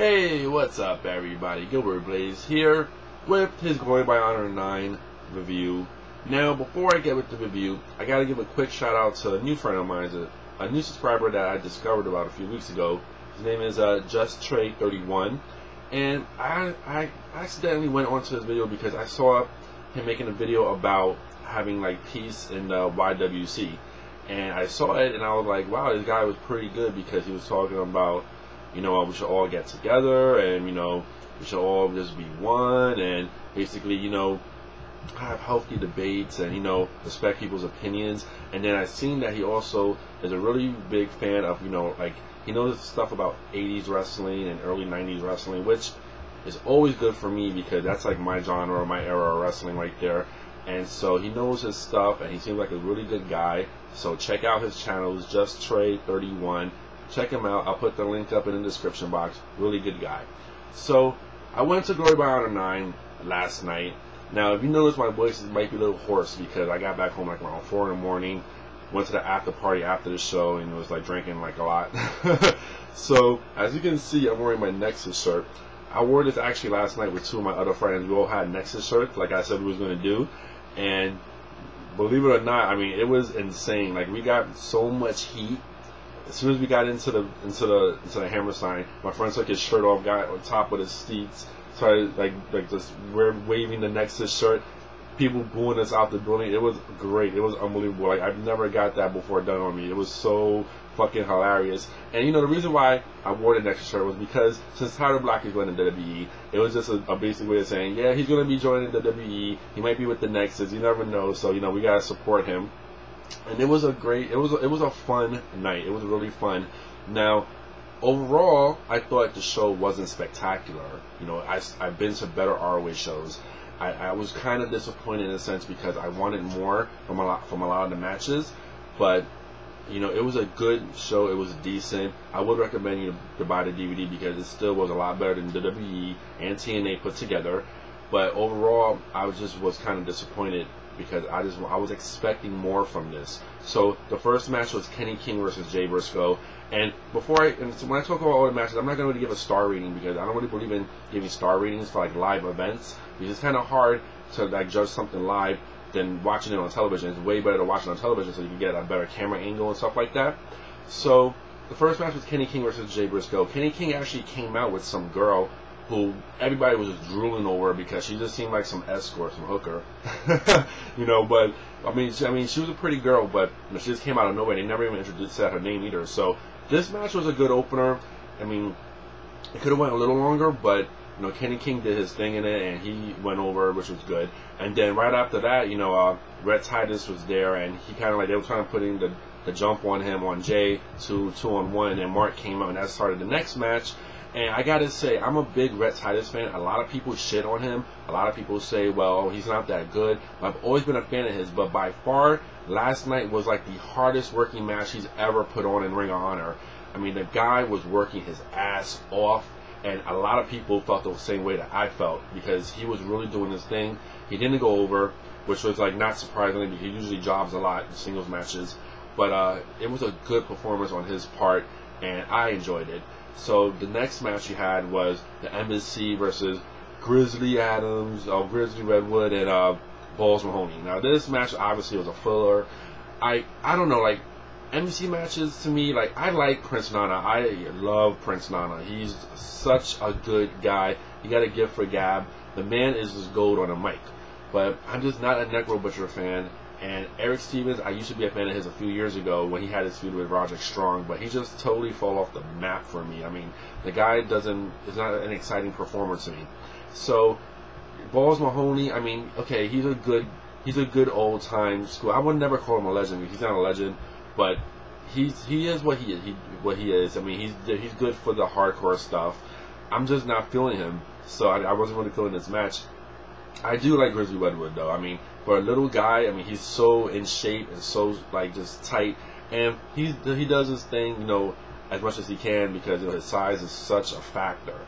Hey, what's up everybody? Gilbertblaze here with his Glory by Honor 9 review. Now, before I get with the review, I gotta give a quick shout out to a new friend of mine, a new subscriber that I discovered about a few weeks ago. His name is JustTrade31, and I accidentally went onto his video because I saw him making a video about having like peace in the YWC, and I saw it and I was like, wow, this guy was pretty good because he was talking about, you know, we should all get together and, you know, we should all just be one and basically, you know, have healthy debates and, you know, respect people's opinions. And then I seen that he also is a really big fan of, you know, like, he knows stuff about 80s wrestling and early 90s wrestling, which is always good for me because that's like my genre or my era of wrestling right there. And so he knows his stuff and he seems like a really good guy. So check out his channels, JustTrade31. Check him out. I'll put the link up in the description box. Really good guy. So I went to Glory by Honor 9 last night. Now, if you notice, my voice might be a little hoarse because I got back home like around 4 in the morning. Went to the after party after the show and was like drinking like a lot. So as you can see, I'm wearing my Nexus shirt. I wore this actually last night with two of my other friends. We all had Nexus shirts, like I said we was going to do. And believe it or not, I mean, it was insane. Like, we got so much heat. As soon as we got into the hammer sign, my friend took his shirt off, got on top of his seats, started like just waving the Nexus shirt. People booing us out the building. It was great. It was unbelievable. Like, I've never got that before done on me. It was so fucking hilarious. And you know, the reason why I wore the Nexus shirt was because since Tyler Black is going to WWE, it was just a basic way of saying, yeah, he's going to be joining the WWE. He might be with the Nexus. You never know. So, you know, we gotta support him. And it was a great, it was a fun night. It was really fun. Now, overall, I thought the show wasn't spectacular. You know, I've been to better ROH shows. I was kind of disappointed in a sense because I wanted more from a lot of the matches, but you know, it was a good show. It was decent. I would recommend you to buy the DVD because it still was a lot better than WWE and TNA put together. But overall, I was kind of disappointed because I was expecting more from this. So the first match was Kenny King versus Jay Briscoe. And so when I talk about all the matches, I'm not going to really give a star rating because I don't really believe in giving star ratings for like live events. Because it's kind of hard to like judge something live than watching it on television. It's way better to watch it on television so you can get a better camera angle and stuff like that. So the first match was Kenny King versus Jay Briscoe. Kenny King actually came out with some girl who everybody was just drooling over because she just seemed like some escort, some hooker. You know, but I mean, she was a pretty girl, but you know, she just came out of nowhere. They never even introduced her name either. So this match was a good opener. I mean, it could have went a little longer, but you know, Kenny King did his thing in it, and he went over, which was good. And then right after that, you know, Rhett Titus was there, and he kind of like, they were trying to put in the jump on him, on Jay, to 2-on-1, and Mark came out, and that started the next match. And I gotta say, I'm a big Rhett Titus fan. A lot of people shit on him. A lot of people say, well, he's not that good. I've always been a fan of his, but by far, last night was like the hardest working match he's ever put on in Ring of Honor. I mean, the guy was working his ass off. And a lot of people felt the same way that I felt because he was really doing his thing. He didn't go over, which was like not surprising because he usually jobs a lot in singles matches. But it was a good performance on his part, and I enjoyed it. So the next match he had was the Embassy versus Grizzly Grizzly Redwood, and Balls Mahoney. Now this match obviously was a filler. I don't know, like, MC matches to me, like, I like Prince Nana. I love Prince Nana. He's such a good guy. He got a gift for Gab. The man is just gold on a mic. But I'm just not a Necro Butcher fan. And Eric Stevens, I used to be a fan of his a few years ago when he had his feud with Roderick Strong, but he just totally fell off the map for me. I mean, the guy is not an exciting performer to me. So Balls Mahoney, I mean, okay, he's a good old time school. I would never call him a legend because he's not a legend. But he is what he is. I mean, he's good for the hardcore stuff. I'm just not feeling him, so I wasn't really feeling this match. I do like Grizzly Redwood though. I mean, for a little guy, I mean, he's so in shape and so like just tight, and he does his thing, you know, as much as he can because, you know, his size is such a factor.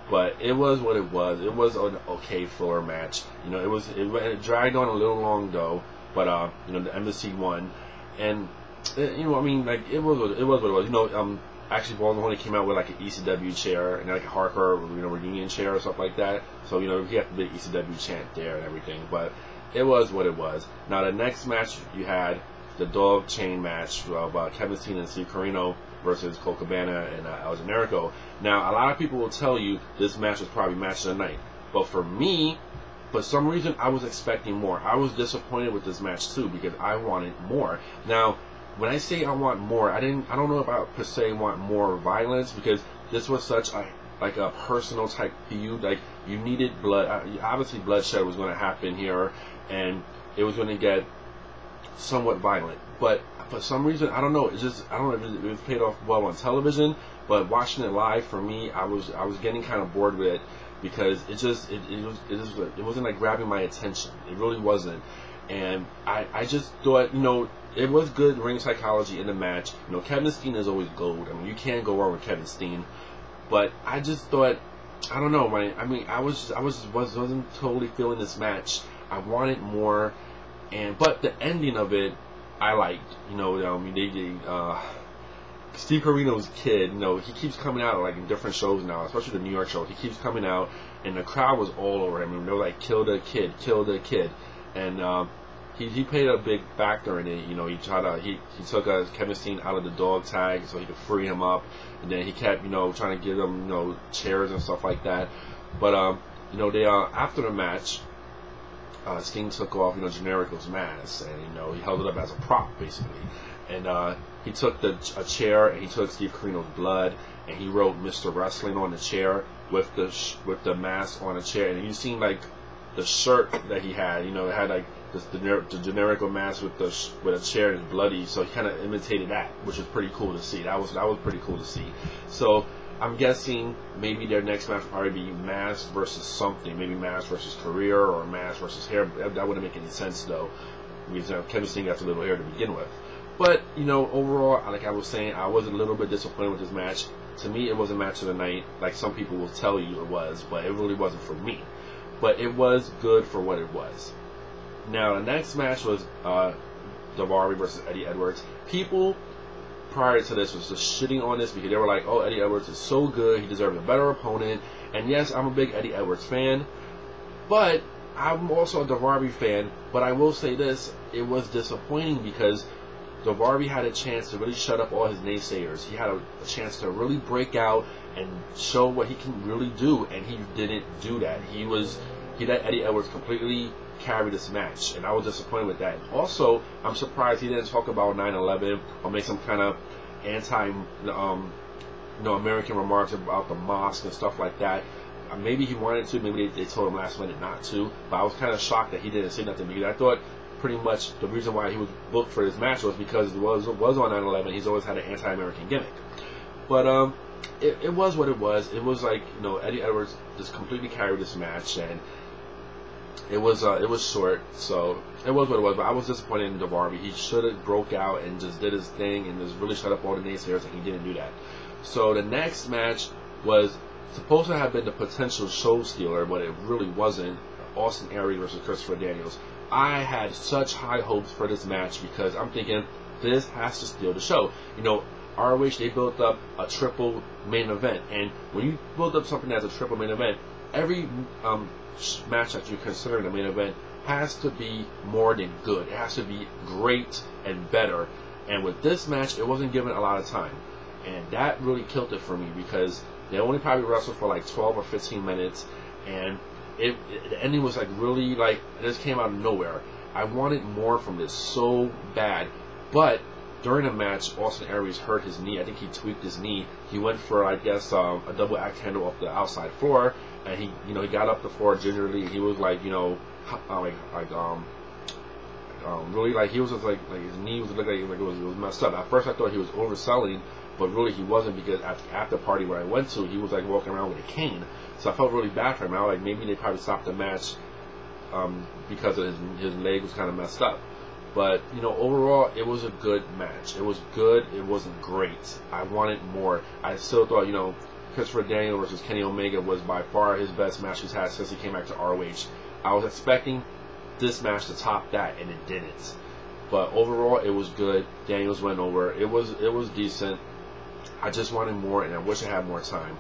But it was what it was. It was an okay filler match. You know, it dragged on a little long though, but you know, the Embassy won, and you know, I mean, like, it was what it was. You know, Actually, Ball only came out with like an ECW chair and like a hardcore, reunion chair or stuff like that. So, he had the big ECW chant there and everything. But it was what it was. Now, the next match you had the dog chain match of Kevin Steen and Steve Corino versus Colt Cabana and Generico. Now, a lot of people will tell you this match was probably match of the night. But for me, for some reason, I was expecting more. I was disappointed with this match too because I wanted more. Now, when I say I want more, I don't know if I per se want more violence because this was such a personal type feud. Like, you needed blood. Obviously, bloodshed was going to happen here, and it was going to get somewhat violent. But for some reason, I don't know. I don't know if it was paid off well on television, but watching it live for me, I was getting kind of bored with it because it wasn't like grabbing my attention. It really wasn't. And I just thought, it was good ring psychology in the match. Kevin Steen is always gold. I mean, you can't go wrong with Kevin Steen. But I just thought, I don't know, I wasn't totally feeling this match. I wanted more, but the ending of it, I liked. Steve Corino's kid, he keeps coming out like in different shows now, especially the New York shows. He keeps coming out, and the crowd was all over him. They were like, "Kill the kid, kill the kid," and he played a big factor in it. He took Kevin Steen out of the dog tag so he could free him up, and then he kept trying to give him chairs and stuff like that. But they after the match, Steen took off Generico's mask, and he held it up as a prop basically, and he took a chair and he took Steve Corino's blood and he wrote Mr. Wrestling on the chair with the mask on the chair, and you seen like the shirt that he had, it had like the Generico mask with a chair and bloody, so he kind of imitated that, which was pretty cool to see. That was pretty cool to see. So I'm guessing maybe their next match will probably be Mask versus something, maybe Mask versus Career or Mask versus Hair. That wouldn't make any sense though, because Kevin Steen got a little hair to begin with. But overall, like I was saying, I was a little bit disappointed with this match. To me, it was a match of the night, like some people will tell you it was, but it really wasn't for me. But it was good for what it was. Now, the next match was Daivari versus Eddie Edwards. People prior to this was just shitting on this because they were like, "Oh, Eddie Edwards is so good. He deserves a better opponent." And yes, I'm a big Eddie Edwards fan, but I'm also a Daivari fan. But I will say this: it was disappointing because Daivari had a chance to really shut up all his naysayers. He had a chance to really break out and show what he can really do, and he didn't do that. He let Eddie Edwards completely carry this match, and I was disappointed with that. Also, I'm surprised he didn't talk about 9/11 or make some kind of American remarks about the mosque and stuff like that. Maybe he wanted to, maybe they told him last minute not to, but I was kind of shocked that he didn't say nothing because I thought pretty much the reason why he was booked for this match was because it was on 9/11. He's always had an anti-American gimmick. But it was what it was. It was like Eddie Edwards just completely carried this match, and it was short, so it was what it was. But I was disappointed in Daivari. He should have broke out and just did his thing and just really shut up all the naysayers, and he didn't do that. So the next match was supposed to have been the potential show stealer, but it really wasn't. Austin Aries versus Christopher Daniels. I had such high hopes for this match because I'm thinking this has to steal the show. ROH, they built up a triple main event, and when you build up something as a triple main event, every match that you consider the main event has to be more than good. It has to be great and better. And with this match, it wasn't given a lot of time, and that really killed it for me because they only probably wrestled for like 12 or 15 minutes, and the ending was like really like this came out of nowhere. I wanted more from this so bad, but during the match, Austin Aries hurt his knee. I think he tweaked his knee. He went for, I guess, a double axe handle off the outside floor, and he got up the floor gingerly. He was like, really like he was just like his knee was looking like it was messed up. At first, I thought he was overselling, but really he wasn't because at the after party where I went to, he was like walking around with a cane. So I felt really bad for him. I was like, maybe they probably stopped the match because of his leg was kind of messed up. But, overall, it was a good match. It was good. It wasn't great. I wanted more. I still thought, Christopher Daniels versus Kenny Omega was by far his best match he's had since he came back to ROH. I was expecting this match to top that, and it didn't. But overall, it was good. Daniels went over. It was decent. I just wanted more, and I wish I had more time.